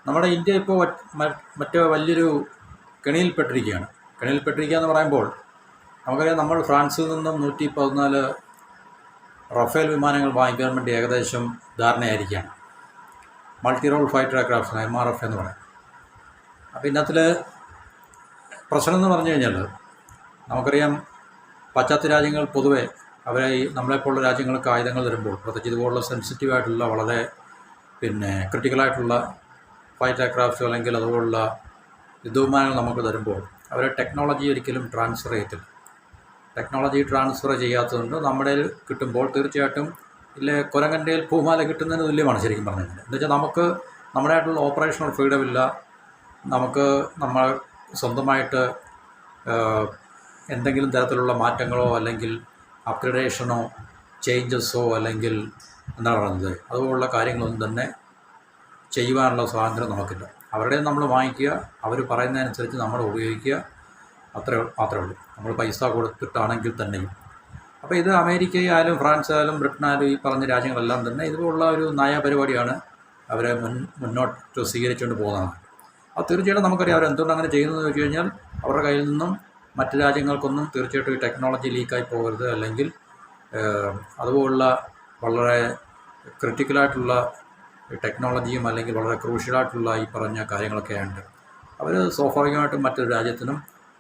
നമ്മുടെ ഇന്ത്യ ഇപ്പോൾ മറ്റേ വലിയൊരു കെണിയിൽപ്പെട്ടിരിക്കുകയാണ്. കെണിയിൽപ്പെട്ടിരിക്കുക എന്ന് പറയുമ്പോൾ നമുക്കറിയാം, നമ്മൾ ഫ്രാൻസിൽ നിന്നും 114 റഫേൽ വിമാനങ്ങൾ വാങ്ങിക്കാൻ വേണ്ടി ഏകദേശം ധാരണയായിരിക്കുകയാണ്. Multi role fighter aircraft, MRF എന്ന് പറയും. അപ്പോൾ ഇന്നത്തിൽ പ്രശ്നം എന്ന് പറഞ്ഞു കഴിഞ്ഞാൽ നമുക്കറിയാം, പാശ്ചാത്യ രാജ്യങ്ങൾ പൊതുവെ അവരെ നമ്മളെപ്പോലുള്ള രാജ്യങ്ങൾക്ക് ആയുധങ്ങൾ തരുമ്പോൾ, പ്രത്യേകിച്ച് ഇതുപോലുള്ള സെൻസിറ്റീവായിട്ടുള്ള വളരെ ക്രിട്ടിക്കലായിട്ടുള്ള ഫൈറ്റർ എയർക്രാഫ്റ്റ് അല്ലെങ്കിൽ അതുപോലുള്ള യുദ്ധവിമാനങ്ങൾ നമുക്ക് തരുമ്പോൾ അവരെ ടെക്നോളജി ഒരിക്കലും ട്രാൻസ്ഫർ ചെയ്യത്തില്ല. ടെക്നോളജി ട്രാൻസ്ഫർ ചെയ്യാത്തതുകൊണ്ട് നമ്മുടെ കിട്ടുമ്പോൾ തീർച്ചയായിട്ടും കുരങ്ങൻ്റെ പൂമാല കിട്ടുന്നതിന് തുല്യമാണ് ശരിക്കും പറഞ്ഞു കഴിഞ്ഞാൽ. എന്നുവെച്ചാൽ നമുക്ക് നമ്മുടെയായിട്ടുള്ള ഓപ്പറേഷണൽ ഫ്രീഡം ഇല്ല. നമുക്ക് നമ്മൾ സ്വന്തമായിട്ട് എന്തെങ്കിലും തരത്തിലുള്ള മാറ്റങ്ങളോ അല്ലെങ്കിൽ അപ്ഗ്രഡേഷനോ ചേഞ്ചസോ അല്ലെങ്കിൽ എന്താണ് പറയുന്നത് അതുപോലുള്ള കാര്യങ്ങളൊന്നും തന്നെ ചെയ്യുവാനുള്ള സ്വാതന്ത്ര്യം നമുക്കില്ല. അവരുടെ നമ്മൾ വാങ്ങിക്കുക, അവർ പറയുന്നതനുസരിച്ച് നമ്മൾ ഉപയോഗിക്കുക, മാത്രമേ ഉള്ളൂ. നമ്മൾ പൈസ കൊടുത്തിട്ടാണെങ്കിൽ തന്നെയും. അപ്പോൾ ഇത് അമേരിക്കയായാലും ഫ്രാൻസ് ആയാലും ബ്രിട്ടനായാലും ഈ പറഞ്ഞ രാജ്യങ്ങളെല്ലാം തന്നെ ഇതുപോലുള്ള ഒരു നയപരിപാടിയാണ് അവരെ മുന്നോട്ട് സ്വീകരിച്ചുകൊണ്ട് പോകുന്നതാണ്. അത് തീർച്ചയായിട്ടും നമുക്കറിയാം അവരെന്തുകൊണ്ട് അങ്ങനെ ചെയ്യുന്നതെന്ന് വെച്ച് കഴിഞ്ഞാൽ അവരുടെ കയ്യിൽ നിന്നും മറ്റ് രാജ്യങ്ങൾക്കൊന്നും തീർച്ചയായിട്ടും ഈ ടെക്നോളജി ലീക്കായി പോകരുത്, അല്ലെങ്കിൽ അതുപോലുള്ള വളരെ ക്രിട്ടിക്കലായിട്ടുള്ള ടെക്നോളജിയും അല്ലെങ്കിൽ വളരെ ക്രൂഷ്യലായിട്ടുള്ള ഈ പറഞ്ഞ കാര്യങ്ങളൊക്കെ ഉണ്ട്. അവർ സ്വാഭാവികമായിട്ടും മറ്റൊരു രാജ്യത്തിനും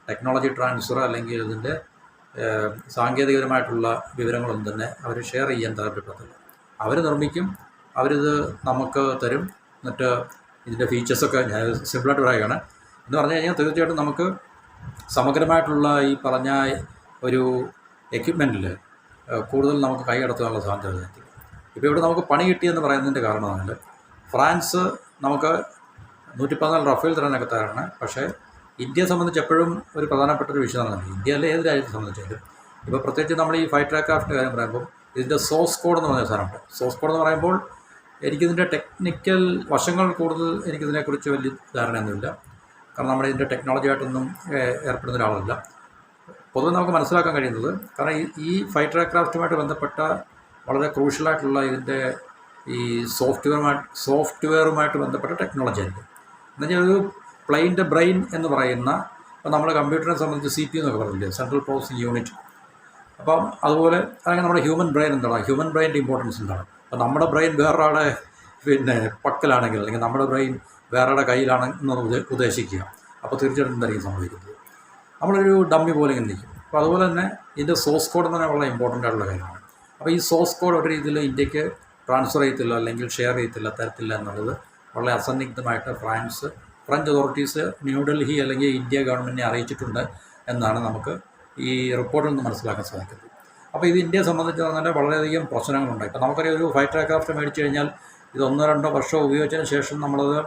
ടെക്നോളജി ട്രാൻസ്ഫർ അല്ലെങ്കിൽ ഇതിൻ്റെ സാങ്കേതികപരമായിട്ടുള്ള വിവരങ്ങളൊന്നും തന്നെ അവർ ഷെയർ ചെയ്യാൻ താല്പര്യപ്പെടത്തില്ല. അവർ നിർമ്മിക്കും, അവരിത് നമുക്ക് തരും. എന്നിട്ട് ഇതിൻ്റെ ഫീച്ചേഴ്സൊക്കെ ഞാൻ സിമ്പിളായിട്ട് പറയുകയാണ് എന്ന് പറഞ്ഞു കഴിഞ്ഞാൽ തീർച്ചയായിട്ടും നമുക്ക് സമഗ്രമായിട്ടുള്ള ഈ പറഞ്ഞ ഒരു എക്യുപ്മെൻറ്റിൽ കൂടുതൽ നമുക്ക് കൈകടത്താനുള്ള സാധ്യത. ഇപ്പോൾ ഇവിടെ നമുക്ക് പണി കിട്ടിയെന്ന് പറയുന്നതിൻ്റെ കാരണമാണ് ഫ്രാൻസ് നമുക്ക് 114 റഫേൽ തരാനൊക്കെ തരാണ്. പക്ഷേ ഇന്ത്യയെ സംബന്ധിച്ച് എപ്പോഴും ഒരു പ്രധാനപ്പെട്ട ഒരു വിഷയമാണ്. ഇന്ത്യയിലെ ഏത് രാജ്യത്തെ സംബന്ധിച്ചാലും ഇപ്പോൾ പ്രത്യേകിച്ച് നമ്മൾ ഈ ഫൈറ്റർ എയർക്രാഫ്റ്റിൻ്റെ കാര്യം പറയുമ്പോൾ ഇതിൻ്റെ സോഴ്സ് കോഡ് എന്ന് പറഞ്ഞ സാധനമുണ്ട്. സോഴ്സ് കോഡ് എന്ന് പറയുമ്പോൾ എനിക്കിതിൻ്റെ ടെക്നിക്കൽ വശങ്ങൾ കൂടുതൽ എനിക്കിതിനെക്കുറിച്ച് വലിയ ധാരണയൊന്നുമില്ല. കാരണം നമ്മുടെ ഇതിൻ്റെ ടെക്നോളജിയായിട്ടൊന്നും ഏർപ്പെടുന്ന ഒരാളല്ല. പൊതുവെ നമുക്ക് മനസ്സിലാക്കാൻ കഴിയുന്നത് കാരണം ഈ ഫൈറ്റർ എയർക്രാഫ്റ്റുമായിട്ട് ബന്ധപ്പെട്ട വളരെ ക്രൂഷ്യലായിട്ടുള്ള ഇതിൻ്റെ ഈ സോഫ്റ്റ്വെയറുമായിട്ട് ബന്ധപ്പെട്ട ടെക്നോളജി ആയിരിക്കും. എന്നുവെച്ചാൽ ഒരു പ്ലെയിൻ്റെ ബ്രെയിൻ എന്ന് പറയുന്ന, ഇപ്പോൾ നമ്മൾ കമ്പ്യൂട്ടറിനെ സംബന്ധിച്ച് CPU എന്നൊക്കെ പറഞ്ഞില്ലേ, സെൻട്രൽ പ്രോസസ്സിംഗ് യൂണിറ്റ്. അപ്പം അതുപോലെ അല്ലെങ്കിൽ നമ്മുടെ ഹ്യൂമൻ ബ്രെയിൻ എന്താണ്, ഹ്യൂമൻ ബ്രെയിൻ്റെ ഇമ്പോർട്ടൻസ് എന്താണ്. അപ്പോൾ നമ്മുടെ ബ്രെയിൻ വേറൊരാളുടെ പക്കലാണെങ്കിൽ അല്ലെങ്കിൽ നമ്മുടെ ബ്രെയിൻ വേറൊരാളുടെ കയ്യിലാണെന്ന് ഉദ്ദേശിക്കുക. അപ്പോൾ തീർച്ചയായിട്ടും എന്തായിരിക്കും സംഭവിക്കുന്നത്, നമ്മളൊരു ഡമ്മി പോലെ ഇങ്ങനെ നിൽക്കും. അപ്പോൾ അതുപോലെ തന്നെ ഇതിൻ്റെ സോഴ്സ് കോഡ് എന്ന് പറഞ്ഞാൽ വളരെ ഇമ്പോർട്ടൻ്റ് ആയിട്ടുള്ള കാര്യമാണ്. അപ്പോൾ ഈ സോഴ്സ് കോഡ് ഒരു രീതിയിൽ ഇന്ത്യക്ക് ട്രാൻസ്ഫർ ചെയ്യത്തില്ല അല്ലെങ്കിൽ ഷെയർ തരത്തില്ല എന്നുള്ളത് വളരെ അസന്നിഗ്ധമായിട്ട് ഫ്രഞ്ച് അതോറിറ്റീസ് ന്യൂഡൽഹി അല്ലെങ്കിൽ ഇന്ത്യ ഗവൺമെൻറ്റിനെ അറിയിച്ചിട്ടുണ്ട് എന്നാണ് നമുക്ക് ഈ റിപ്പോർട്ടിൽ നിന്ന് മനസ്സിലാക്കാൻ സാധിക്കുന്നത്. അപ്പോൾ ഇത് ഇന്ത്യയെ സംബന്ധിച്ച് പറഞ്ഞാൽ വളരെയധികം പ്രശ്നങ്ങളുണ്ട്. ഇപ്പോൾ നമുക്കറിയാം, ഒരു ഫൈറ്റർ എയർക്രാഫ്റ്റ് മേടിച്ച് കഴിഞ്ഞാൽ ഇത് 1-2 വർഷം ഉപയോഗിച്ചതിന് ശേഷം നമ്മളത്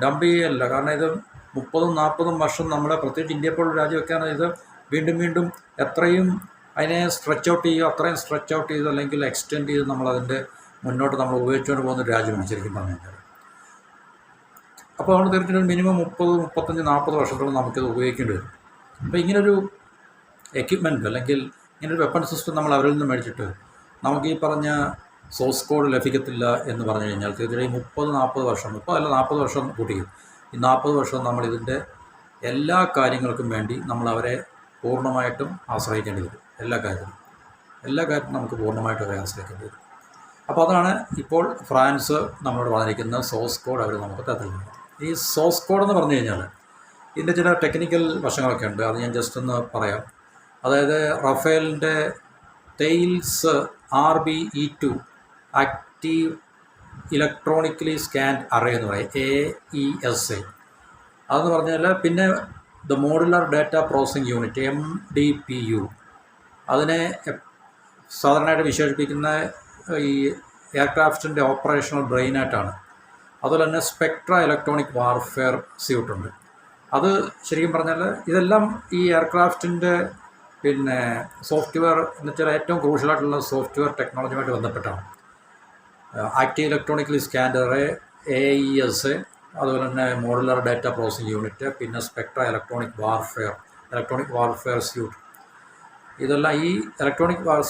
ഡംപ് ചെയ്യല്ല. കാരണം ഇത് 30-40 വർഷം നമ്മളെ പ്രത്യേകിച്ച് ഇന്ത്യയെ പോലുള്ള രാജ്യമൊക്കെയാണ് ഇത് വീണ്ടും എത്രയും അതിനെ സ്ട്രെച്ച് ഔട്ട് ചെയ്യുക, അത്രയും സ്ട്രെച്ച് ഔട്ട് ചെയ്ത് അല്ലെങ്കിൽ എക്സ്റ്റെൻഡ് ചെയ്ത് നമ്മളതിൻ്റെ മുന്നോട്ട് നമ്മൾ ഉപയോഗിച്ചുകൊണ്ട് പോകുന്ന ഒരു രാജ്യമാണ് ശരിക്കും പറഞ്ഞു കഴിഞ്ഞാൽ. അപ്പോൾ നമ്മൾ തീർച്ചയായിട്ടും മിനിമം 30-35-40 വർഷത്തോളം നമുക്കിത് ഉപയോഗിക്കേണ്ടി വരും. അപ്പോൾ ഇങ്ങനൊരു എക്യുപ്മെൻറ്റ് അല്ലെങ്കിൽ ഇങ്ങനൊരു വെപ്പൺ സിസ്റ്റം നമ്മൾ അവരിൽ നിന്ന് മേടിച്ചിട്ട് നമുക്ക് ഈ പറഞ്ഞ സോഴ്സ് കോഡ് ലഭിക്കത്തില്ല എന്ന് പറഞ്ഞു കഴിഞ്ഞാൽ തീർച്ചയായും 30-40 വർഷം, 40 വർഷം കൂട്ടിക്കും. ഈ 40 വർഷം നമ്മളിതിൻ്റെ എല്ലാ കാര്യങ്ങൾക്കും വേണ്ടി നമ്മൾ അവരെ പൂർണ്ണമായിട്ടും ആശ്രയിക്കേണ്ടി വരും. എല്ലാ കാര്യത്തിനും നമുക്ക് പൂർണ്ണമായിട്ടും അവരെ ആശ്രയിക്കേണ്ടി വരും. അപ്പോൾ അതാണ് ഇപ്പോൾ ഫ്രാൻസ് നമ്മളോട് പറഞ്ഞിരിക്കുന്ന സോഴ്സ് കോഡ് അവർ നമുക്ക് തരുന്നത്. ഈ സോഴ്സ് കോഡ് എന്ന് പറഞ്ഞു കഴിഞ്ഞാൽ ഇതിൻ്റെ ചില ടെക്നിക്കൽ വശങ്ങളൊക്കെ ഉണ്ട്. അത് ഞാൻ ജസ്റ്റ് ഒന്ന് പറയാം. അതായത് റഫേലിൻ്റെ tails RBE-2 active electronically scanned array എന്ന് പറയും, AESA. അതെന്ന് പറഞ്ഞാൽ പിന്നെ the modular data processing unit MDPU, അതിനെ സാധാരണയായിട്ട് വിശേഷിപ്പിക്കുന്ന ഈ എയർക്രാഫ്റ്റിൻ്റെ ഓപ്പറേഷണൽ ബ്രെയിനായിട്ടാണ്. അതുപോലെ തന്നെ സ്പെക്ട്ര ഇലക്ട്രോണിക് വാർഫെയർ സ്യൂട്ടുണ്ട്. അത് ശരിക്കും പറഞ്ഞാൽ ഇതെല്ലാം ഈ എയർക്രാഫ്റ്റിൻ്റെ സോഫ്റ്റ്വെയർ എന്ന് വെച്ചാൽ ഏറ്റവും ക്രൂഷ്യലായിട്ടുള്ള സോഫ്റ്റ്വെയർ ടെക്നോളജിയുമായിട്ട് ബന്ധപ്പെട്ടാണ്. Active electronically scanned array AESA, അതുപോലെ തന്നെ മോഡുലർ ഡാറ്റ പ്രോസസ്സിംഗ് യൂണിറ്റ്, പിന്നെ സ്പെക്ട്ര ഇലക്ട്രോണിക് വാർഫെയർ സ്യൂട്ട്. ഇതെല്ലാം ഈ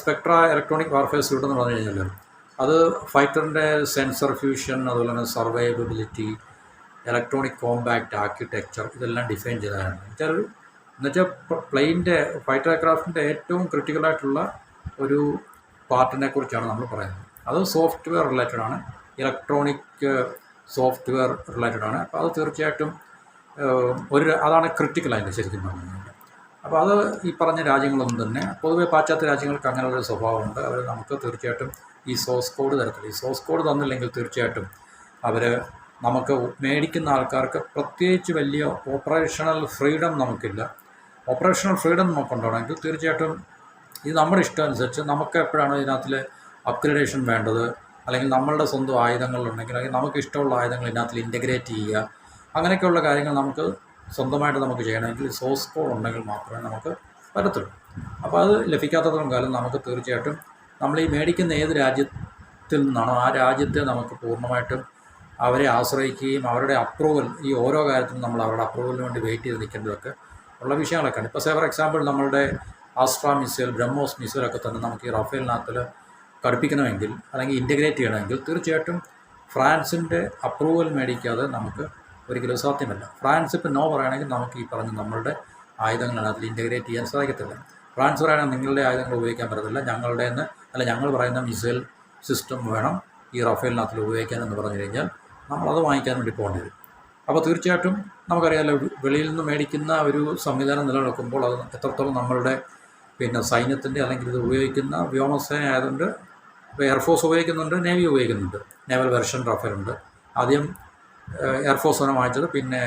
സ്പെക്ട്ര ഇലക്ട്രോണിക് വാർഫെയർ സ്യൂട്ട് എന്ന് പറഞ്ഞു കഴിഞ്ഞാൽ അത് ഫൈറ്ററിൻ്റെ സെൻസർ ഫ്യൂഷൻ, അതുപോലെ തന്നെ സർവൈവബിലിറ്റി, ഇലക്ട്രോണിക് കോമ്പാക്റ്റ് ആർക്കിടെക്ചർ ഇതെല്ലാം ഡിഫൈൻ ചെയ്തതാണ്. എന്നുവെച്ചാൽ പ്ലെയിൻ്റെ ഫൈറ്റർ എയർക്രാഫ്റ്റിൻ്റെ ഏറ്റവും ക്രിട്ടിക്കലായിട്ടുള്ള ഒരു പാർട്ടിനെ കുറിച്ചാണ് നമ്മൾ പറയുന്നത്. അത് സോഫ്റ്റ്വെയർ റിലേറ്റഡ് ആണ്, ഇലക്ട്രോണിക് സോഫ്റ്റ്വെയർ റിലേറ്റഡ് ആണ്. അപ്പോൾ അത് തീർച്ചയായിട്ടും അതാണ് ക്രിട്ടിക്കൽ അതിൻ്റെ ശരിക്കും പറഞ്ഞു കഴിഞ്ഞാൽ. അപ്പോൾ അത് ഈ പറഞ്ഞ രാജ്യങ്ങളൊന്നും തന്നെ പൊതുവെ പാശ്ചാത്യ രാജ്യങ്ങൾക്ക് അങ്ങനെയുള്ളൊരു സ്വഭാവമുണ്ട്. അവർ നമുക്ക് തീർച്ചയായിട്ടും ഈ സോഴ്സ് കോഡ് തരത്തില്ല. ഈ സോഴ്സ് കോഡ് തന്നില്ലെങ്കിൽ തീർച്ചയായിട്ടും അവർ നമുക്ക് മേടിക്കുന്ന ആൾക്കാർക്ക് പ്രത്യേകിച്ച് വലിയ ഓപ്പറേഷണൽ ഫ്രീഡം നമുക്കില്ല. ഓപ്പറേഷണൽ ഫ്രീഡം നമുക്കുണ്ടാണെങ്കിൽ തീർച്ചയായിട്ടും ഇത് നമ്മുടെ ഇഷ്ടം അനുസരിച്ച് നമുക്ക് എപ്പോഴാണ് ഇതിനകത്തിൽ അപ്ഗ്രഡേഷൻ വേണ്ടത്, അല്ലെങ്കിൽ നമ്മളുടെ സ്വന്തം ആയുധങ്ങളുണ്ടെങ്കിൽ അല്ലെങ്കിൽ നമുക്ക് ഇഷ്ടമുള്ള ആയുധങ്ങൾ ഇതിനകത്തിൽ ഇൻറ്റഗ്രേറ്റ് ചെയ്യുക, അങ്ങനെയൊക്കെയുള്ള കാര്യങ്ങൾ നമുക്ക് സ്വന്തമായിട്ട് നമുക്ക് ചെയ്യണമെങ്കിൽ സോഴ്സ് കോഡ് ഉണ്ടെങ്കിൽ മാത്രമേ നമുക്ക് പറ്റത്തുള്ളൂ. അപ്പോൾ അത് ലഭിക്കാത്തത്തോളം കാലം നമുക്ക് തീർച്ചയായിട്ടും നമ്മൾ ഈ മേടിക്കുന്ന ഏത് രാജ്യത്തിൽ നിന്നാണോ ആ രാജ്യത്തെ നമുക്ക് പൂർണ്ണമായിട്ടും അവരെ ആശ്രയിക്കുകയും അവരുടെ അപ്രൂവൽ ഈ ഓരോ കാര്യത്തിനും നമ്മൾ അവരുടെ അപ്രൂവലിന് വേണ്ടി വെയിറ്റ് ചെയ്ത് നിൽക്കേണ്ടതൊക്കെ ഉള്ള വിഷയങ്ങളൊക്കെയാണ്. ഇപ്പോൾ ഫോർ എക്സാമ്പിൾ നമ്മളുടെ ആസ്ട്ര മിസൈൽ, ബ്രഹ്മോസ് മിസൈലൊക്കെ തന്നെ നമുക്ക് ഈ റഫേലിനകത്തിൽ ഘടിപ്പിക്കണമെങ്കിൽ അല്ലെങ്കിൽ ഇൻറ്റഗ്രേറ്റ് ചെയ്യണമെങ്കിൽ തീർച്ചയായിട്ടും ഫ്രാൻസിൻ്റെ അപ്രൂവൽ മേടിക്കാതെ നമുക്ക് ഒരിക്കലും സാധ്യമല്ല. ഫ്രാൻസ് ഇപ്പോൾ നോ പറയുകയാണെങ്കിൽ നമുക്ക് ഈ പറഞ്ഞ നമ്മളുടെ ആയുധങ്ങളതിൽ ഇൻറ്റഗ്രേറ്റ് ചെയ്യാൻ സാധിക്കത്തില്ല. ഫ്രാൻസ് പറയുകയാണെങ്കിൽ നിങ്ങളുടെ ആയുധങ്ങൾ ഉപയോഗിക്കാൻ പറ്റത്തില്ല, ഞങ്ങളുടെ ഞങ്ങൾ പറയുന്ന മിസൈൽ സിസ്റ്റം വേണം ഈ റഫേലിനകത്തിൽ ഉപയോഗിക്കാനെന്ന് പറഞ്ഞു കഴിഞ്ഞാൽ നമ്മളത് വാങ്ങിക്കാൻ വേണ്ടി പോകേണ്ടി വരും. അപ്പോൾ തീർച്ചയായിട്ടും നമുക്കറിയാമല്ലോ, വെളിയിൽ നിന്ന് മേടിക്കുന്ന ഒരു സംവിധാനം നിലനിൽക്കുമ്പോൾ അത് എത്രത്തോളം നമ്മളുടെ സൈന്യത്തിൻ്റെ അല്ലെങ്കിൽ ഇത് ഉപയോഗിക്കുന്ന വ്യോമസേന ആയതുകൊണ്ട് ഇപ്പോൾ എയർഫോഴ്സ് ഉപയോഗിക്കുന്നുണ്ട്, നേവി ഉപയോഗിക്കുന്നുണ്ട്. നേവൽ വെർഷൻ റഫേലുണ്ട്. ആദ്യം എയർഫോഴ്സിനെ വാങ്ങിച്ചത്, പിന്നെ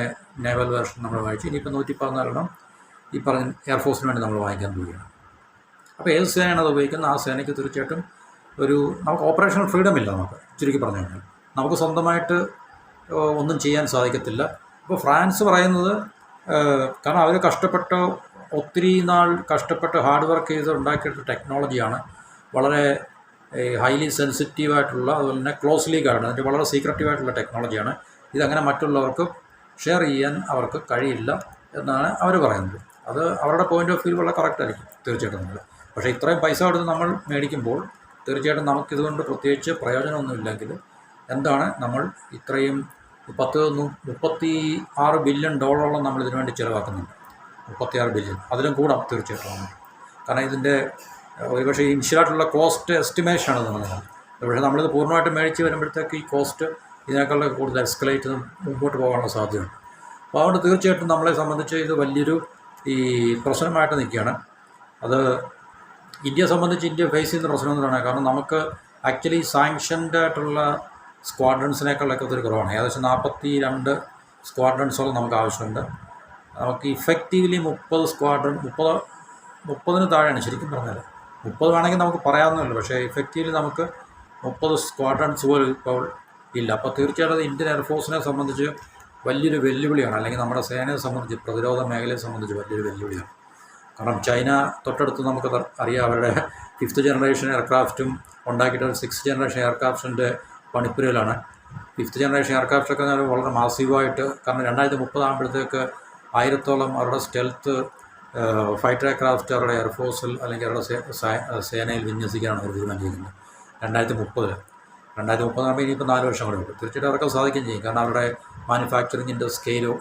നേവൽ വെർഷൻ നമ്മൾ വാങ്ങിച്ചു. ഇനിയിപ്പോൾ 114 ഈ പറഞ്ഞ എയർഫോഴ്സിന് വേണ്ടി നമ്മൾ വാങ്ങിക്കാൻ പോവുകയാണ്. അപ്പോൾ ഏത് സേനയാണ് അത് ഉപയോഗിക്കുന്നത് ആ സേനയ്ക്ക് തീർച്ചയായിട്ടും നമുക്ക് ഓപ്പറേഷണൽ ഫ്രീഡം ഇല്ല. നമുക്ക് ചുരുക്കി പറഞ്ഞു കഴിഞ്ഞാൽ നമുക്ക് സ്വന്തമായിട്ട് ഒന്നും ചെയ്യാൻ സാധിക്കത്തില്ല. അപ്പോൾ ഫ്രാൻസ് പറയുന്നത് കാരണം അവർ ഒത്തിരി നാൾ കഷ്ടപ്പെട്ട് ഹാർഡ് വർക്ക് ചെയ്ത് ഉണ്ടാക്കിയെടുത്ത ടെക്നോളജിയാണ്. വളരെ ഹൈലി സെൻസിറ്റീവായിട്ടുള്ള, അതുപോലെ തന്നെ ക്ലോസ്ലി ഗാർഡ്, അതിൻ്റെ വളരെ സീക്രട്ടീവായിട്ടുള്ള ടെക്നോളജിയാണ്. ഇതങ്ങനെ മറ്റുള്ളവർക്ക് ഷെയർ ചെയ്യാൻ അവർക്ക് കഴിയില്ല എന്നാണ് അവർ പറയുന്നത്. അത് അവരുടെ പോയിൻ്റ് ഓഫ് വ്യൂ വളരെ കറക്റ്റായിരിക്കും തീർച്ചയായിട്ടും നമ്മൾ. പക്ഷേ ഇത്രയും പൈസ കൊടുത്ത് നമ്മൾ മേടിക്കുമ്പോൾ തീർച്ചയായിട്ടും നമുക്കിതുകൊണ്ട് പ്രത്യേകിച്ച് പ്രയോജനമൊന്നുമില്ലെങ്കിൽ എന്താണ് നമ്മൾ ഇത്രയും $36 ബില്യൺ നമ്മൾ ഇതിനു വേണ്ടി ചിലവാക്കുന്നുണ്ട്. 36 ബില്യൺ, അതിലും കൂടാം തീർച്ചയായിട്ടും. കാരണം ഇതിൻ്റെ ഒരുപക്ഷെ ഇനിഷ്യലായിട്ടുള്ള കോസ്റ്റ് എസ്റ്റിമേഷനാണ് നമ്മൾ. ഒരുപക്ഷെ നമ്മളിത് പൂർണ്ണമായിട്ട് മേടിച്ച് വരുമ്പോഴത്തേക്ക് ഈ കോസ്റ്റ് ഇതിനേക്കാളും കൂടുതൽ എസ്കലേറ്റ് മുമ്പോട്ട് പോകാനുള്ള സാധ്യതയുണ്ട്. അപ്പോൾ അതുകൊണ്ട് തീർച്ചയായിട്ടും നമ്മളെ സംബന്ധിച്ച് ഇത് വലിയൊരു പ്രശ്നമായിട്ട് നിൽക്കുകയാണ്. അത് ഇന്ത്യയെ സംബന്ധിച്ച് ഇന്ത്യ ഫേസ് ചെയ്യുന്ന പ്രശ്നം എന്താണ്? കാരണം നമുക്ക് ആക്ച്വലി സാങ്ഷൻഡ് ആയിട്ടുള്ള സ്ക്വാഡ്രൻസിനേക്കാളൊക്കെ ഒത്തിരി കുറവാണ്. ഏകദേശം 42 സ്ക്വാഡ്രൻസോളം നമുക്ക് ആവശ്യമുണ്ട്. നമുക്ക് ഇഫക്റ്റീവ്ലി 30 സ്ക്വാഡ്രൺ 30 താഴെയാണ് ശരിക്കും പറഞ്ഞാൽ. 30 വേണമെങ്കിൽ നമുക്ക് പറയാവുന്നതല്ലോ, പക്ഷേ ഇഫക്റ്റീവ്ലി നമുക്ക് 30 സ്ക്വാഡ്രൻസ് പോലും ഇപ്പോൾ ഇല്ല. അപ്പോൾ തീർച്ചയായിട്ടും ഇന്ത്യൻ എയർഫോഴ്സിനെ സംബന്ധിച്ച് വലിയൊരു വെല്ലുവിളിയാണ്, അല്ലെങ്കിൽ നമ്മുടെ സേനയെ സംബന്ധിച്ച് പ്രതിരോധ മേഖലയെ സംബന്ധിച്ച് വലിയൊരു വെല്ലുവിളിയാണ്. കാരണം ചൈന തൊട്ടടുത്ത് നമുക്ക് അറിയാം, അവരുടെ 5th ജനറേഷൻ എയർക്രാഫ്റ്റും ഉണ്ടാക്കിയിട്ട് 6th ജനറേഷൻ എയർക്രാഫ്റ്റിൻ്റെ പണിപ്പുരയിലാണ്. 5th ജനറേഷൻ എയർക്രാഫ്റ്റൊക്കെ വളരെ മാസീവായിട്ട്, കാരണം 2030 ആകുമ്പോഴത്തേക്ക് 1000-ഓളം അവരുടെ സ്റ്റെൽത്ത് ഫൈറ്റർ എയർക്രാഫ്റ്റ് അവരുടെ എയർഫോഴ്സിൽ അല്ലെങ്കിൽ അവരുടെ സേനയിൽ വിന്യസിക്കാനാണ് അവർ തീരുമാനിച്ചിരിക്കുന്നത് 2030. 2030 ആകുമ്പോൾ ഇനിയിപ്പോൾ 4 വർഷം കൂടെ ഉണ്ട്. തീർച്ചയായിട്ടും അവർക്ക് സാധിക്കുകയും ചെയ്യും, കാരണം അവരുടെ മാനുഫാക്ചറിങ്ങിൻ്റെ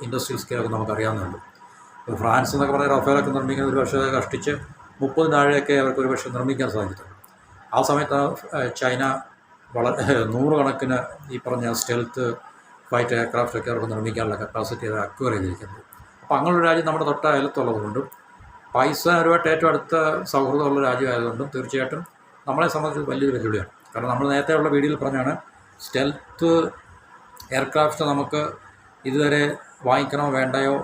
ഇൻഡസ്ട്രിയൽ സ്കെയിലൊക്കെ നമുക്കറിയാവുന്നുള്ളൂ. ഇപ്പോൾ ഫ്രാൻസ് എന്നൊക്കെ പറഞ്ഞാൽ റഫേലൊക്കെ നിർമ്മിക്കുന്ന ഒരു വർഷം കഷ്ടിച്ച് 30 താഴെയൊക്കെ അവർക്ക് ഒരു വർഷം നിർമ്മിക്കാൻ സാധിക്കത്തുള്ളൂ. ആ സമയത്ത് ചൈന വളരെ 100 കണക്കിന് ഈ പറഞ്ഞ സ്റ്റെൽത്ത് ഫൈറ്റർ എയർക്രാഫ്റ്റൊക്കെ അവർക്ക് നിർമ്മിക്കാനുള്ള കപ്പാസിറ്റി അവർ അക്വയർ ചെയ്തിരിക്കുന്നത്. അപ്പോൾ അങ്ങനെയുള്ള രാജ്യം നമ്മുടെ തൊട്ട അയലത്തുള്ളതുകൊണ്ടും പാകിസ്ഥാനുമായിട്ട് ഏറ്റവും അടുത്ത സൗഹൃദമുള്ള രാജ്യമായതുകൊണ്ടും തീർച്ചയായിട്ടും നമ്മളെ സംബന്ധിച്ച് വലിയൊരു വെല്ലുവിളിയാണ്. കാരണം നമ്മൾ നേരത്തെ ഉള്ള വീഡിയോയിൽ പറഞ്ഞാണ്, സ്റ്റെൽത്ത് എയർക്രാഫ്റ്റ് നമുക്ക് ഇതുവരെ വാങ്ങിക്കണോ വേണ്ടയോ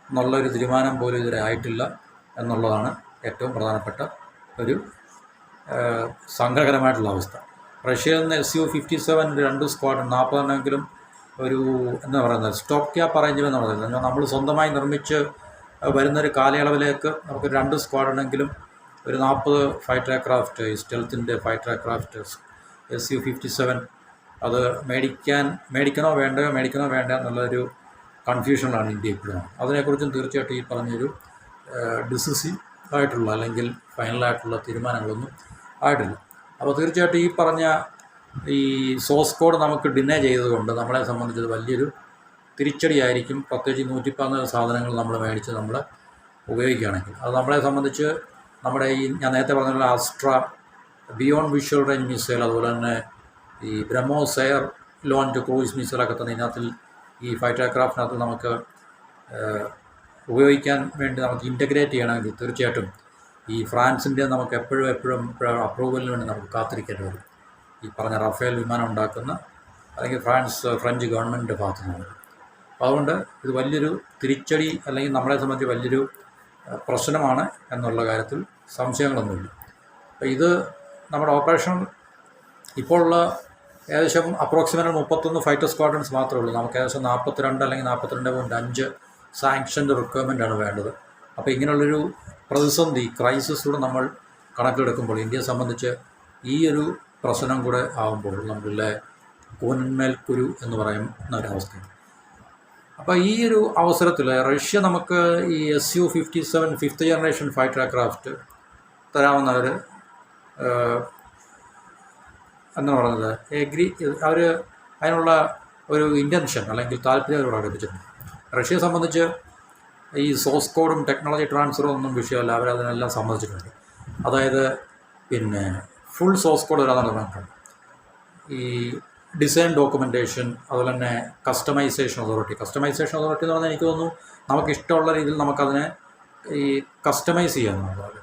എന്നുള്ളൊരു തീരുമാനം പോലും ഇതുവരെ ആയിട്ടില്ല എന്നുള്ളതാണ് ഏറ്റവും പ്രധാനപ്പെട്ട ഒരു സങ്കടകരമായിട്ടുള്ള അവസ്ഥ. റഷ്യയിൽ നിന്ന് Su-57 2 സ്ക്വാഡ്രൺ 40 ഒരു എന്താ പറയുന്നത് സ്റ്റോപ്പ് ക്യാപ്പ് അറേഞ്ച്മെൻ്റ് എന്ന് പറയുന്നത്, നമ്മൾ സ്വന്തമായി നിർമ്മിച്ച് വരുന്നൊരു കാലയളവിലേക്ക് നമുക്ക് 2 സ്ക്വാഡ്രണെങ്കിലും ഒരു 40 ഫൈറ്റർ എയർക്രാഫ്റ്റ്, ഈ സ്റ്റെൽത്തിൻ്റെ ഫൈറ്റർ എയർക്രാഫ്റ്റ് Su-57 അത് മേടിക്കണോ വേണ്ട എന്നുള്ളൊരു കൺഫ്യൂഷനിലാണ് ഇന്ത്യ ഇപ്പോഴും. അതിനെക്കുറിച്ചും തീർച്ചയായിട്ടും ഈ പറഞ്ഞൊരു ഡിസിസീവ് ആയിട്ടുള്ള അല്ലെങ്കിൽ ഫൈനലായിട്ടുള്ള തീരുമാനങ്ങളൊന്നും ആയിട്ടില്ല. അപ്പോൾ തീർച്ചയായിട്ടും ഈ പറഞ്ഞ സോഴ്സ് കോഡ് നമുക്ക് ഡിനേ ചെയ്തതുകൊണ്ട് നമ്മളെ സംബന്ധിച്ചത് വലിയൊരു തിരിച്ചടിയായിരിക്കും, പ്രത്യേകിച്ച് 114 സാധനങ്ങൾ നമ്മൾ മേടിച്ച് നമ്മൾ ഉപയോഗിക്കുകയാണെങ്കിൽ. അത് നമ്മളെ സംബന്ധിച്ച് നമ്മുടെ ഈ ഞാൻ നേരത്തെ പറഞ്ഞ Astra, beyond visual range missile, അതുപോലെ തന്നെ ഈ ബ്രഹ്മോസ് എയർ ലോഞ്ച് ക്രൂയിസ് മിസൈലൊക്കെ തന്നെ ഇതിനകത്തിൽ ഈ ഫൈറ്റർ എയർക്രാഫ്റ്റിനകത്ത് നമുക്ക് ഉപയോഗിക്കാൻ വേണ്ടി നമുക്ക് ഇൻ്റഗ്രേറ്റ് ചെയ്യണമെങ്കിൽ തീർച്ചയായിട്ടും ഈ ഫ്രാൻസിൻ്റെ നമുക്ക് എപ്പോഴും അപ്രൂവലിന് വേണ്ടി നമുക്ക് കാത്തിരിക്കേണ്ടി വരും. ഈ പറഞ്ഞ റഫേൽ വിമാനം ഉണ്ടാക്കുന്ന അല്ലെങ്കിൽ ഫ്രഞ്ച് ഗവൺമെൻറ്റിൻ്റെ ഭാഗത്തു നിന്ന്. അപ്പോൾ അതുകൊണ്ട് ഇത് വലിയൊരു തിരിച്ചടി അല്ലെങ്കിൽ നമ്മളെ സംബന്ധിച്ച് വലിയൊരു പ്രശ്നമാണ് എന്നുള്ള കാര്യത്തിൽ സംശയങ്ങളൊന്നുമില്ല. അപ്പോൾ ഇത് നമ്മുടെ ഓപ്പറേഷൻ ഇപ്പോൾ ഉള്ള ഏകദേശം അപ്രോക്സിമേറ്റ് 31 ഫൈറ്റർ സ്ക്വാഡ്രൻസ് മാത്രമേ ഉള്ളൂ. നമുക്ക് ഏകദേശം 42 അല്ലെങ്കിൽ 42.5 സാങ്ഷൻ്റെ റിക്വയർമെൻറ്റാണ് വേണ്ടത്. അപ്പോൾ ഇങ്ങനെയുള്ളൊരു പ്രതിസന്ധി ക്രൈസിസിലൂടെ നമ്മൾ കണക്കെടുക്കുമ്പോൾ ഇന്ത്യയെ സംബന്ധിച്ച് ഈ ഒരു പ്രശ്നം കൂടെ ആകുമ്പോൾ നമ്മളുടെ കൂനന്മേൽ കുരു എന്ന് പറയുന്ന ഒരവസ്ഥയാണ്. അപ്പോൾ ഈ ഒരു അവസരത്തിൽ റഷ്യ നമുക്ക് ഈ Su-57 5th generation fighter aircraft തരാമെന്നവർ എന്ന് പറയുന്നത് അവർ അതിനുള്ള ഒരു ഇൻറ്റൻഷൻ അല്ലെങ്കിൽ താല്പര്യം അവർ പ്രകടിപ്പിച്ചിട്ടുണ്ട്. റഷ്യയെ സംബന്ധിച്ച് ഈ സോഴ്സ് കോഡും ടെക്നോളജി ട്രാൻസ്ഫറും ഒന്നും വിഷയമല്ല, അവരതിനെല്ലാം സമ്മതിച്ചിട്ടുണ്ട്. അതായത് പിന്നെ ഫുൾ സോഴ്സ് കോഡ് വരാമെന്ന് പറഞ്ഞിട്ടുണ്ട്. ഈ ഡിസൈൻ ഡോക്യുമെൻറ്റേഷൻ, അതുപോലെ തന്നെ കസ്റ്റമൈസേഷൻ അതോറിറ്റി എന്ന് പറഞ്ഞാൽ എനിക്ക് തോന്നുന്നു നമുക്കിഷ്ടമുള്ള രീതിയിൽ നമുക്കതിനെ ഈ കസ്റ്റമൈസ് ചെയ്യാമെന്നുള്ളത്,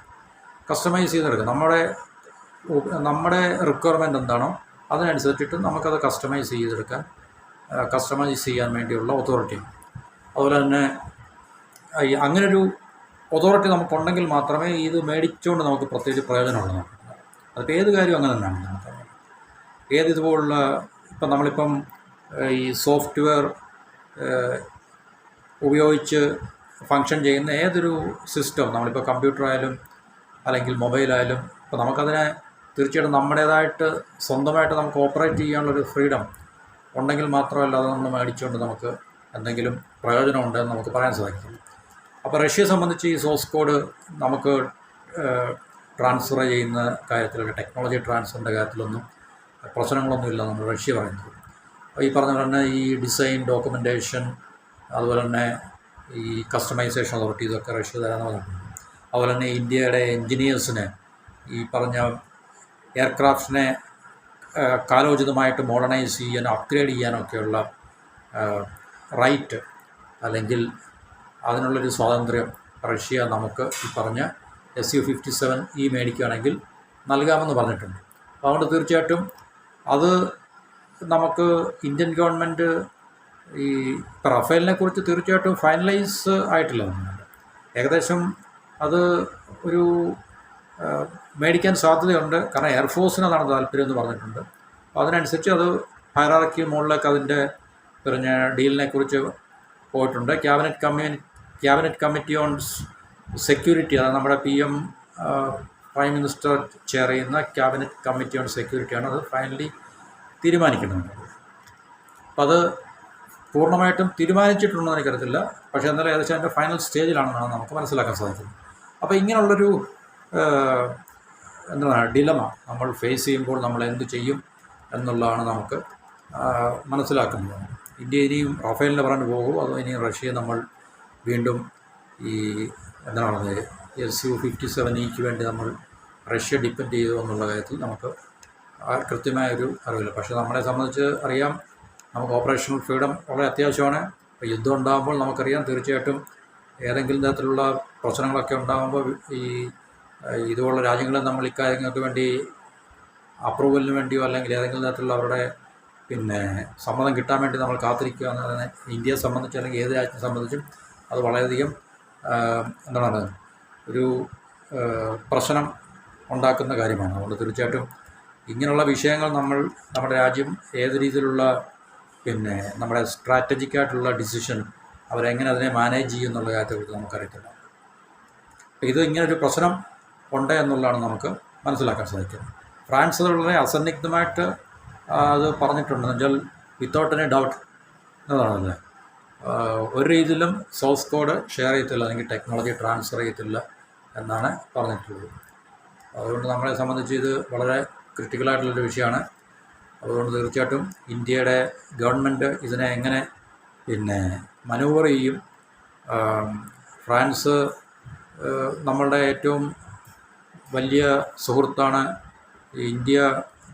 കസ്റ്റമൈസ് ചെയ്തെടുക്കുക. നമ്മുടെ റിക്വയർമെൻറ്റ് എന്താണോ അതിനനുസരിച്ചിട്ട് നമുക്കത് കസ്റ്റമൈസ് ചെയ്യാൻ വേണ്ടിയുള്ള അതോറിറ്റി. അതുപോലെ തന്നെ അങ്ങനൊരു അതോറിറ്റി നമുക്കുണ്ടെങ്കിൽ മാത്രമേ ഇത് മേടിച്ചുകൊണ്ട് നമുക്ക് പ്രത്യേകിച്ച് പ്രയോജനമുള്ളതാണ്. അതിപ്പോൾ ഏത് കാര്യവും അങ്ങനെ തന്നെയാണ്. നമുക്ക് ഇതുപോലുള്ള ഇപ്പം നമ്മളിപ്പം ഈ സോഫ്റ്റ്വെയർ ഉപയോഗിച്ച് ഫങ്ഷൻ ചെയ്യുന്ന ഏതൊരു സിസ്റ്റം, നമ്മളിപ്പോൾ കമ്പ്യൂട്ടറായാലും അല്ലെങ്കിൽ മൊബൈലായാലും, ഇപ്പോൾ നമുക്കതിനെ തീർച്ചയായിട്ടും നമ്മുടേതായിട്ട് സ്വന്തമായിട്ട് നമുക്ക് ഓപ്പറേറ്റ് ചെയ്യാനുള്ളൊരു ഫ്രീഡം ഉണ്ടെങ്കിൽ മാത്രമല്ല അത് നമ്മൾ മേടിച്ചുകൊണ്ട് നമുക്ക് എന്തെങ്കിലും പ്രയോജനമുണ്ടെന്ന് നമുക്ക് പറയാൻ സാധിക്കും. അപ്പോൾ റഷ്യയെ സംബന്ധിച്ച് ഈ സോഴ്സ് കോഡ് നമുക്ക് ട്രാൻസ്ഫർ ചെയ്യുന്ന കാര്യത്തിലൊക്കെ ടെക്നോളജി ട്രാൻസ്ഫറിൻ്റെ കാര്യത്തിലൊന്നും പ്രശ്നങ്ങളൊന്നുമില്ല നമ്മൾ റഷ്യ പറയുന്നത്. ഈ പറഞ്ഞ തന്നെ ഈ ഡിസൈൻ ഡോക്യുമെൻറ്റേഷൻ, അതുപോലെ തന്നെ ഈ കസ്റ്റമൈസേഷൻ അതോറിറ്റി, ഇതൊക്കെ റഷ്യ തരാമെന്ന് പറഞ്ഞിട്ടുണ്ട്. അതുപോലെ തന്നെ ഇന്ത്യയുടെ എൻജിനീയേഴ്സിന് ഈ പറഞ്ഞ എയർക്രാഫ്റ്റിനെ കാലോചിതമായിട്ട് മോഡേണൈസ് ചെയ്യാനോ അപ്ഗ്രേഡ് ചെയ്യാനൊക്കെയുള്ള റൈറ്റ് അല്ലെങ്കിൽ അതിനുള്ളൊരു സ്വാതന്ത്ര്യം റഷ്യ നമുക്ക് ഈ പറഞ്ഞ Su-57 മേടിക്കുകയാണെങ്കിൽ നൽകാമെന്ന് പറഞ്ഞിട്ടുണ്ട്. അതുകൊണ്ട് തീർച്ചയായിട്ടും അത് നമുക്ക് ഇന്ത്യൻ ഗവൺമെൻറ് ഈ റഫേലിനെ കുറിച്ച് തീർച്ചയായിട്ടും ഫൈനലൈസ് ആയിട്ടില്ല. ഏകദേശം അത് ഒരു മേടിക്കാൻ സാധ്യതയുണ്ട്. കാരണം എയർഫോഴ്സിന് അതാണ് താല്പര്യം എന്ന് പറഞ്ഞിട്ടുണ്ട്. അപ്പോൾ അതിനനുസരിച്ച് അത് ഹൈറാർക്കി മുകളിലേക്ക് അതിൻ്റെ പറഞ്ഞ ഡീലിനെ കുറിച്ച് പോയിട്ടുണ്ട്. ക്യാബിനറ്റ് കമ്മിറ്റി ഓൺ സെക്യൂരിറ്റി, അതാണ് നമ്മുടെ പ്രൈം മിനിസ്റ്റർ ചെയർ ചെയ്യുന്ന ക്യാബിനറ്റ് കമ്മിറ്റി ഓൺ സെക്യൂരിറ്റിയാണ് അത് ഫൈനലി തീരുമാനിക്കുന്നത്. അപ്പം അത് പൂർണ്ണമായിട്ടും തീരുമാനിച്ചിട്ടുണ്ടെന്ന് എനിക്കറിയത്തില്ല, പക്ഷേ എന്നാലും ഏകദേശം അതിൻ്റെ ഫൈനൽ സ്റ്റേജിലാണെന്നാണ് നമുക്ക് മനസ്സിലാക്കാൻ സാധിക്കുന്നത്. അപ്പോൾ ഇങ്ങനെയുള്ളൊരു എന്താണ് ഡിലമ നമ്മൾ ഫേസ് ചെയ്യുമ്പോൾ നമ്മൾ എന്ത് ചെയ്യും എന്നുള്ളതാണ് നമുക്ക് മനസ്സിലാക്കുന്നത്. ഇന്ത്യ ഇനിയും റഫേലിൻ്റെ പറഞ്ഞു പോകുമോ അതോ ഇനിയും റഷ്യയെ നമ്മൾ വീണ്ടും ഈ എന്താണ് Su-57 വേണ്ടി നമ്മൾ റഷ്യ ഡിപ്പെൻഡ് ചെയ്തു എന്നുള്ള കാര്യത്തിൽ നമുക്ക് കൃത്യമായൊരു അറിവില്ല. പക്ഷേ നമ്മളെ സംബന്ധിച്ച് അറിയാം, നമുക്ക് ഓപ്പറേഷണൽ ഫ്രീഡം വളരെ അത്യാവശ്യമാണ്. ഇപ്പോൾ യുദ്ധം ഉണ്ടാകുമ്പോൾ നമുക്കറിയാം തീർച്ചയായിട്ടും ഏതെങ്കിലും തരത്തിലുള്ള പ്രശ്നങ്ങളൊക്കെ ഉണ്ടാകുമ്പോൾ ഈ ഇതുപോലുള്ള രാജ്യങ്ങളെ നമ്മൾ ഇക്കാര്യങ്ങൾക്ക് വേണ്ടി അപ്രൂവലിന് വേണ്ടിയോ അല്ലെങ്കിൽ ഏതെങ്കിലും തരത്തിലുള്ള അവരുടെ സമ്മതം കിട്ടാൻ വേണ്ടി നമ്മൾ കാത്തിരിക്കുക എന്നതിനെ ഇന്ത്യയെ സംബന്ധിച്ച് അല്ലെങ്കിൽ ഏത് രാജ്യത്തെ സംബന്ധിച്ചും അത് വളരെയധികം എന്താണ് ഒരു പ്രശ്നം ഉണ്ടാക്കുന്ന കാര്യമാണ്. അതുകൊണ്ട് തീർച്ചയായിട്ടും ഇങ്ങനെയുള്ള വിഷയങ്ങൾ നമ്മുടെ രാജ്യം ഏത് രീതിയിലുള്ള നമ്മുടെ സ്ട്രാറ്റജിക്കായിട്ടുള്ള ഡിസിഷൻ അവരെങ്ങനെ അതിനെ മാനേജ് ചെയ്യും എന്നുള്ള കാര്യത്തെക്കുറിച്ച് നമുക്കറിയത്തില്ല. ഇത് ഇങ്ങനൊരു പ്രശ്നം ഉണ്ട് എന്നുള്ളതാണ് നമുക്ക് മനസ്സിലാക്കാൻ സാധിക്കുന്നത്. ഫ്രാൻസ് വളരെ അസന്നിഗ്ധമായിട്ട് അത് പറഞ്ഞിട്ടുണ്ട്. എന്നുവെച്ചാൽ വിത്തൗട്ട് എനി ഡൗട്ട് എന്നതാണല്ലേ, ഒരു രീതിയിലും സോഴ്സ് കോഡ് ഷെയർ ചെയ്യത്തില്ല അല്ലെങ്കിൽ ടെക്നോളജി ട്രാൻസ്ഫർ ചെയ്യത്തില്ല എന്നാണ് പറഞ്ഞിട്ടുള്ളത്. അതുകൊണ്ട് നമ്മളെ സംബന്ധിച്ച് ഇത് വളരെ ക്രിട്ടിക്കലായിട്ടുള്ളൊരു വിഷയമാണ്. അതുകൊണ്ട് തീർച്ചയായിട്ടും ഇന്ത്യയുടെ ഗവൺമെൻറ് ഇതിനെ എങ്ങനെ പിന്നെ മനൂവർ ചെയ്യും. ഫ്രാൻസ് നമ്മളുടെ ഏറ്റവും വലിയ സുഹൃത്താണ്. ഇന്ത്യ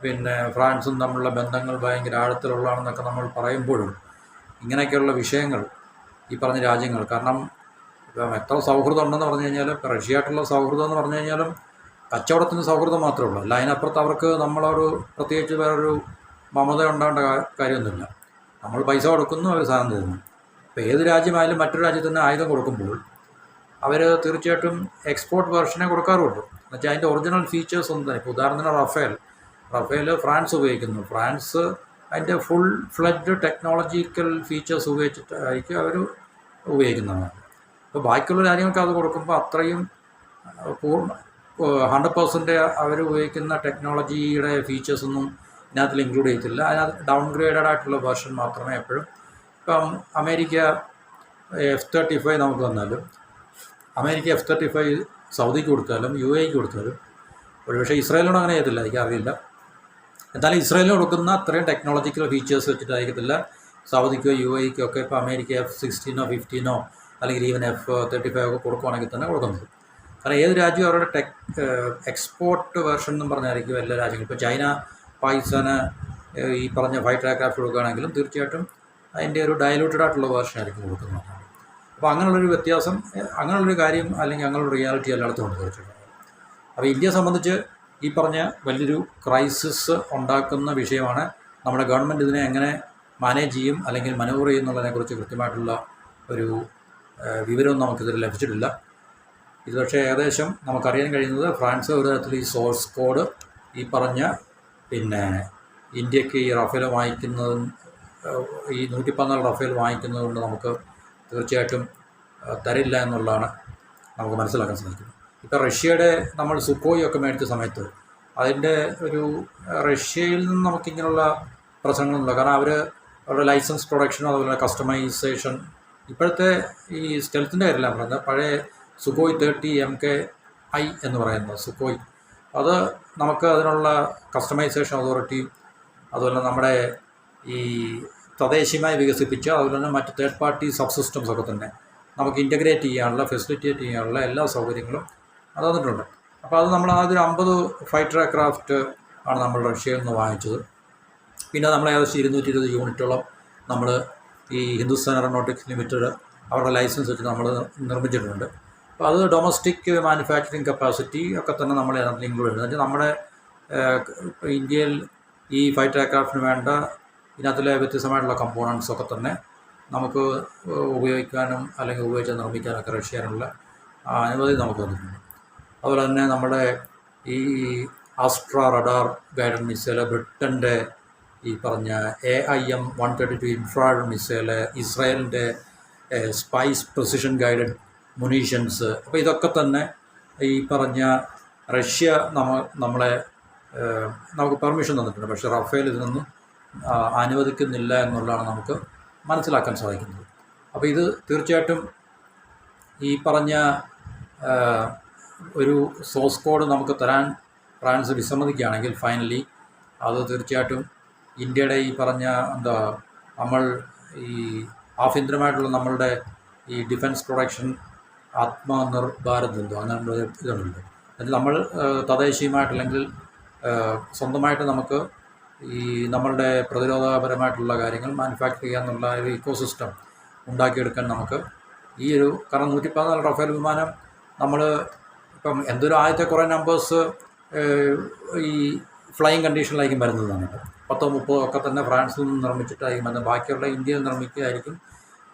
പിന്നെ ഫ്രാൻസും തമ്മിലുള്ള ബന്ധങ്ങൾ ഭയങ്കര ആഴത്തിലുള്ളതാണെന്നൊക്കെ നമ്മൾ പറയുമ്പോഴും ഇങ്ങനെയൊക്കെയുള്ള വിഷയങ്ങൾ ഈ പറഞ്ഞ രാജ്യങ്ങൾ, കാരണം ഇപ്പം എത്ര സൗഹൃദം ഉണ്ടെന്ന് പറഞ്ഞു കഴിഞ്ഞാലും, ഇപ്പം റഷ്യയായിട്ടുള്ള സൗഹൃദം എന്ന് പറഞ്ഞു കഴിഞ്ഞാലും കച്ചവടത്തിന് സൗഹൃദം മാത്രമേ ഉള്ളൂ. അല്ല, അതിനപ്പുറത്ത് അവർക്ക് നമ്മളൊരു പ്രത്യേകിച്ച് വേറൊരു മമത ഉണ്ടാകേണ്ട കാര്യമൊന്നുമില്ല. നമ്മൾ പൈസ കൊടുക്കുന്നു, അവർ സാധനം തരുന്നു. ഇപ്പോൾ ഏത് രാജ്യമായാലും മറ്റൊരു രാജ്യത്തിന് ആയുധം കൊടുക്കുമ്പോൾ അവർ തീർച്ചയായിട്ടും എക്സ്പോർട്ട് വെർഷനെ കൊടുക്കാറുള്ളൂ. എന്നുവെച്ചാൽ അതിൻ്റെ ഒറിജിനൽ ഫീച്ചേഴ്സ് ഒന്നും തന്നെ. ഇപ്പോൾ ഉദാഹരണത്തിന് റഫേൽ ഫ്രാൻസ് ഉപയോഗിക്കുന്നു. ഫ്രാൻസ് അതിൻ്റെ ഫുൾ ഫ്ലെഡ്ഡ് ടെക്നോളജിക്കൽ ഫീച്ചേഴ്സ് ഉപയോഗിച്ചിട്ടായിരിക്കും അവർ ഉപയോഗിക്കുന്നതാണ്. അപ്പോൾ ബാക്കിയുള്ള രാജ്യങ്ങൾക്ക് അത് കൊടുക്കുമ്പോൾ അത്രയും 100% അവർ ഉപയോഗിക്കുന്ന ടെക്നോളജിയുടെ ഫീച്ചേഴ്സൊന്നും ഇതിനകത്തിൽ ഇൻക്ലൂഡ് ചെയ്യത്തില്ല. അതിനകത്ത് ഡൗൺഗ്രേഡഡ് ആയിട്ടുള്ള വേർഷൻ മാത്രമേ എപ്പോഴും. ഇപ്പം അമേരിക്ക F-35 നമുക്ക് വന്നാലും, അമേരിക്ക F-35 സൗദിക്ക് കൊടുത്താലും UAEക്ക് കൊടുത്താലും, ഒരുപക്ഷെ ഇസ്രായേലിനോട് അങ്ങനെ ചെയ്യത്തില്ല, എനിക്കറിയില്ല. എന്തായാലും ഇസ്രായേലിന് കൊടുക്കുന്ന അത്രയും ടെക്നോളജിക്കൽ ഫീച്ചേഴ്സ് വെച്ചിട്ടായിരിക്കത്തില്ല സൗദിക്കോ UAEക്കോ ഒക്കെ ഇപ്പോൾ അമേരിക്ക F-16 15 അല്ലെങ്കിൽ ഈവൻ F-35 ഒക്കെ കൊടുക്കുവാണെങ്കിൽ തന്നെ കൊടുക്കുന്നത്. കാരണം ഏത് രാജ്യവും അവരുടെ എക്സ്പോർട്ട് വേർഷൻ എന്നും പറഞ്ഞായിരിക്കും എല്ലാ രാജ്യങ്ങളും. ഇപ്പോൾ ചൈന പാകിസ്ഥാന് ഈ പറഞ്ഞ ഫൈറ്റർ എയർക്രാഫ്റ്റ് കൊടുക്കുകയാണെങ്കിലും തീർച്ചയായിട്ടും അതിൻ്റെ ഒരു ഡയലൂട്ടഡ് ആയിട്ടുള്ള വേർഷൻ ആയിരിക്കും കൊടുക്കുന്നത്. അപ്പോൾ അങ്ങനെയുള്ളൊരു വ്യത്യാസം, അങ്ങനെയുള്ളൊരു കാര്യം അല്ലെങ്കിൽ അങ്ങനെയുള്ള റിയാലിറ്റി എല്ലായിടത്തും ഉണ്ട് തീർച്ചയായിട്ടും. അപ്പോൾ ഇന്ത്യയെ സംബന്ധിച്ച് ഈ പറഞ്ഞ വലിയൊരു ക്രൈസിസ് ഉണ്ടാക്കുന്ന വിഷയമാണ്. നമ്മുടെ ഗവൺമെൻറ് ഇതിനെ എങ്ങനെ മാനേജ് ചെയ്യും അല്ലെങ്കിൽ മനൂവർ ചെയ്യും എന്നുള്ളതിനെക്കുറിച്ച് കൃത്യമായിട്ടുള്ള ഒരു വിവരമൊന്നും നമുക്കിതിൽ ലഭിച്ചിട്ടില്ല. ഇത് പക്ഷേ ഏകദേശം നമുക്കറിയാൻ കഴിയുന്നത് ഫ്രാൻസ് ഒരു തരത്തിൽ ഈ സോഴ്സ് കോഡ് ഈ പറഞ്ഞ പിന്നെ ഇന്ത്യക്ക് ഈ റഫേൽ വാങ്ങിക്കുന്നതും ഈ 114 റഫേൽ വാങ്ങിക്കുന്നത് കൊണ്ട് നമുക്ക് തീർച്ചയായിട്ടും തരില്ല എന്നുള്ളതാണ് നമുക്ക് മനസ്സിലാക്കാൻ സാധിക്കുന്നത്. ഇപ്പോൾ റഷ്യയുടെ നമ്മൾ സുക്കോയ് ഒക്കെ മേടിച്ച സമയത്ത് അതിൻ്റെ ഒരു റഷ്യയിൽ നിന്ന് നമുക്കിങ്ങനെയുള്ള പ്രശ്നങ്ങളുണ്ട്. കാരണം അവരുടെ ലൈസൻസ് പ്രൊഡക്ഷനും അതുപോലെ കസ്റ്റമൈസേഷൻ, ഇപ്പോഴത്തെ ഈ സ്റ്റെൽത്തിൻ്റെ കാര്യമല്ല പറയുന്നത്, പഴയ സുക്കോയ് 30 MKI എന്ന് പറയുന്നത് സുക്കോയ്, അത് നമുക്ക് അതിനുള്ള കസ്റ്റമൈസേഷൻ അതോറിറ്റിയും അതുപോലെ നമ്മുടെ ഈ തദ്ദേശീയമായി വികസിപ്പിച്ച അതുപോലെ തന്നെ മറ്റ് തേർഡ് പാർട്ടി സബ് സിസ്റ്റംസ് ഒക്കെ തന്നെ നമുക്ക് ഇൻ്റഗ്രേറ്റ് ചെയ്യാനുള്ള, ഫെസിലിറ്റേറ്റ് ചെയ്യാനുള്ള എല്ലാ സൗകര്യങ്ങളും അത് തന്നിട്ടുണ്ട്. അപ്പോൾ അത് നമ്മൾ ആദ്യം 50 ഫൈറ്റർ എയർക്രാഫ്റ്റ് ആണ് നമ്മൾ റഷ്യയിൽ നിന്ന് വാങ്ങിച്ചത്. പിന്നെ നമ്മൾ ഏകദേശം 220 യൂണിറ്റോളം നമ്മൾ ഈ ഹിന്ദുസ്ഥാൻ എയറോനോട്ടിക്സ് ലിമിറ്റഡ് അവരുടെ ലൈസൻസ് വെച്ച് നമ്മൾ നിർമ്മിച്ചിട്ടുണ്ട്. അപ്പോൾ അത് ഡൊമസ്റ്റിക് മാനുഫാക്ചറിങ് കപ്പാസിറ്റി ഒക്കെ തന്നെ നമ്മൾ അതിനകത്ത് ഇൻക്ലൂഡ് ചെയ്യുന്നത്. എന്നുവെച്ചാൽ നമ്മുടെ ഇന്ത്യയിൽ ഈ ഫൈറ്റർ എയർക്രാഫ്റ്റിന് വേണ്ട ഇതിനകത്തിലെ വ്യത്യസ്തമായിട്ടുള്ള കമ്പോണൻസ് ഒക്കെ തന്നെ നമുക്ക് ഉപയോഗിക്കാനും അല്ലെങ്കിൽ ഉപയോഗിച്ച് നിർമ്മിക്കാനൊക്കെ റഷ്യയിലുള്ള അനുമതി നമുക്ക് തന്നിട്ടുണ്ട്. അതുപോലെ തന്നെ നമ്മുടെ ഈ ആസ്ട്ര റഡാർ ഗൈഡഡ് മിസൈല്, ബ്രിട്ടൻ്റെ ഈ പറഞ്ഞ AIM-132 ഇൻഫ്രാറെഡ് മിസൈല്, ഇസ്രായേലിൻ്റെ സ്പൈസ് പ്രിസിഷൻ ഗൈഡഡ് മുനീഷൻസ്, അപ്പോൾ ഇതൊക്കെ തന്നെ ഈ പറഞ്ഞ റഷ്യ നമ്മളെ നമുക്ക് പെർമിഷൻ തന്നിട്ടുണ്ട്. പക്ഷേ റഫേൽ ഇതിനൊന്നും അനുവദിക്കുന്നില്ല എന്നുള്ളതാണ് നമുക്ക് മനസ്സിലാക്കാൻ സാധിക്കുന്നത്. അപ്പോൾ ഇത് തീർച്ചയായിട്ടും ഈ പറഞ്ഞ ഒരു സോഴ്സ് കോഡ് നമുക്ക് തരാൻ ഫ്രാൻസ് വിസമ്മതിക്കുകയാണെങ്കിൽ ഫൈനലി അത് തീർച്ചയായിട്ടും ഇന്ത്യയുടെ ഈ പറഞ്ഞ നമ്മൾ ഈ ആഭ്യന്തരമായിട്ടുള്ള നമ്മളുടെ ഈ ഡിഫൻസ് പ്രൊഡക്ഷൻ ആത്മനിർഭാരത് അങ്ങനെ ഇതുണ്ട്. എന്നിട്ട് നമ്മൾ തദ്ദേശീയമായിട്ടല്ലെങ്കിൽ സ്വന്തമായിട്ട് നമുക്ക് ഈ നമ്മളുടെ പ്രതിരോധപരമായിട്ടുള്ള കാര്യങ്ങൾ മാനുഫാക്ചർ ചെയ്യാന്നുള്ള ഒരു ഇക്കോസിസ്റ്റം ഉണ്ടാക്കിയെടുക്കാൻ നമുക്ക് ഈ ഒരു, കാരണം 114 റഫേൽ വിമാനം നമ്മൾ ഇപ്പം എന്തൊരു ആദ്യത്തെ കുറേ നമ്പേഴ്സ് ഈ ഫ്ലൈയിങ് കണ്ടീഷനിലായിരിക്കും വരുന്നതാണ്. 10 30 ഒക്കെ തന്നെ ഫ്രാൻസിൽ നിന്ന് നിർമ്മിച്ചിട്ടായിരിക്കും വരുന്നത്. ബാക്കിയുള്ള ഇന്ത്യയിൽ നിർമ്മിക്കുകയായിരിക്കും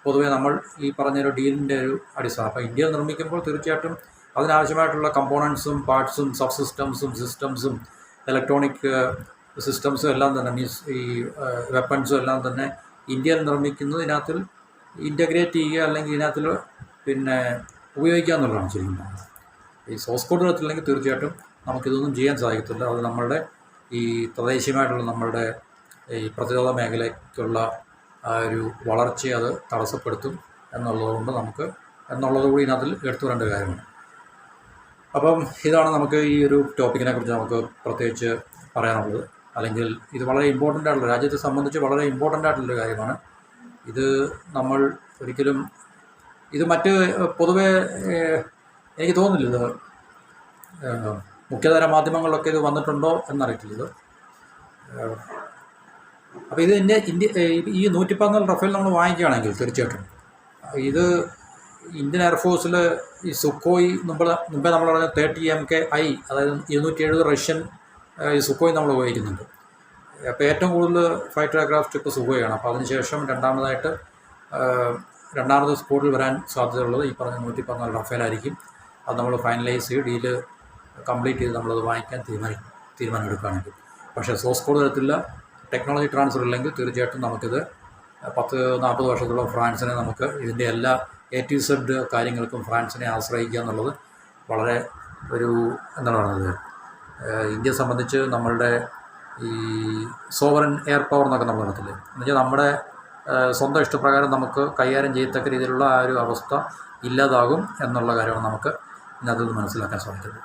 പൊതുവേ നമ്മൾ ഈ പറഞ്ഞൊരു ഡീലിൻ്റെ ഒരു അടിസ്ഥാനം. അപ്പോൾ ഇന്ത്യയിൽ നിർമ്മിക്കുമ്പോൾ തീർച്ചയായിട്ടും അതിനാവശ്യമായിട്ടുള്ള കമ്പോണൻസും പാർട്സും സബ് സിസ്റ്റംസും ഇലക്ട്രോണിക് സിസ്റ്റംസും എല്ലാം തന്നെ ഈ വെപ്പൺസും എല്ലാം തന്നെ ഇന്ത്യയിൽ നിർമ്മിക്കുന്നത് ഇതിനകത്തിൽ ഇൻ്റഗ്രേറ്റ് ചെയ്യുക അല്ലെങ്കിൽ ഇതിനകത്തിൽ പിന്നെ ഉപയോഗിക്കുക എന്നുള്ളതാണ് ശരിക്കും. ഈ സോഴ്സ് കോഡ് തരത്തില്ലെങ്കിൽ തീർച്ചയായിട്ടും നമുക്കിതൊന്നും ചെയ്യാൻ സാധിക്കത്തില്ല. അത് നമ്മളുടെ ഈ തദ്ദേശീയമായിട്ടുള്ള നമ്മളുടെ ഈ പ്രതിരോധ മേഖലയ്ക്കുള്ള ആ ഒരു വളർച്ചയെ അത് തടസ്സപ്പെടുത്തും എന്നുള്ളതുകൂടി ഇതിനകത്തിൽ എടുത്തു വരേണ്ട കാര്യമാണ്. അപ്പം ഇതാണ് നമുക്ക് ഈ ഒരു ടോപ്പിക്കിനെ കുറിച്ച് നമുക്ക് പ്രത്യേകിച്ച് പറയാനുള്ളത്. അല്ലെങ്കിൽ ഇത് വളരെ ഇമ്പോർട്ടൻ്റ് ആയിട്ടുള്ള, രാജ്യത്തെ സംബന്ധിച്ച് വളരെ ഇമ്പോർട്ടൻ്റ് ആയിട്ടുള്ളൊരു കാര്യമാണ് ഇത് നമ്മൾ ഒരിക്കലും ഇത് മറ്റ് പൊതുവെ എനിക്ക് തോന്നുന്നില്ല ഇത് മുഖ്യധാര മാധ്യമങ്ങളിലൊക്കെ ഇത് വന്നിട്ടുണ്ടോ എന്നറിയിട്ടില്ല ഇത്. അപ്പോൾ ഇത് ഈ 114 റഫേൽ നമ്മൾ വാങ്ങിക്കുകയാണെങ്കിൽ തീർച്ചയായിട്ടും ഇത് ഇന്ത്യൻ എയർഫോഴ്സിൽ ഈ സുക്കോയ് മുമ്പേ നമ്മൾ പറഞ്ഞ 30 MKI, അതായത് 270 റഷ്യൻ ഈ സുക്കോയ് നമ്മൾ ഉപയോഗിക്കുന്നുണ്ട്. അപ്പോൾ ഏറ്റവും കൂടുതൽ ഫൈറ്റർ എയർക്രാഫ്റ്റ് ഇപ്പോൾ സുഖോയാണ്. അപ്പോൾ അതിനുശേഷം രണ്ടാമത് സ്പോട്ടിൽ വരാൻ സാധ്യതയുള്ളത് ഈ പറഞ്ഞ 114 റഫേലായിരിക്കും. അത് നമ്മൾ ഫൈനലൈസ് ചെയ്ത് ഡീല് കംപ്ലീറ്റ് ചെയ്ത് നമ്മളത് വാങ്ങിക്കാൻ തീരുമാനം എടുക്കുകയാണെങ്കിൽ. പക്ഷേ സോഴ്സ് കോഡ് തരത്തില്ല, ടെക്നോളജി ട്രാൻസ്ഫർ ഇല്ലെങ്കിൽ തീർച്ചയായിട്ടും നമുക്കിത് 10-40 വർഷത്തോളം ഫ്രാൻസിനെ നമുക്ക് ഇതിൻ്റെ എല്ലാ A to Z കാര്യങ്ങൾക്കും ഫ്രാൻസിനെ ആശ്രയിക്കുക എന്നുള്ളത് വളരെ എന്താണ് പറയുന്നത്, ഇന്ത്യയെ സംബന്ധിച്ച് നമ്മളുടെ ഈ സോവറൻ എയർ പവർ എന്നൊക്കെ നമ്മൾ നടത്തില്ലേ, എന്നുവെച്ചാൽ നമ്മുടെ സ്വന്തം ഇഷ്ടപ്രകാരം നമുക്ക് കൈകാര്യം ചെയ്യത്തക്ക രീതിയിലുള്ള ആ ഒരു അവസ്ഥ ഇല്ലാതാകും എന്നുള്ള കാര്യമാണ് നമുക്ക് ഇതിനകത്ത് മനസ്സിലാക്കാൻ സാധിക്കുന്നത്.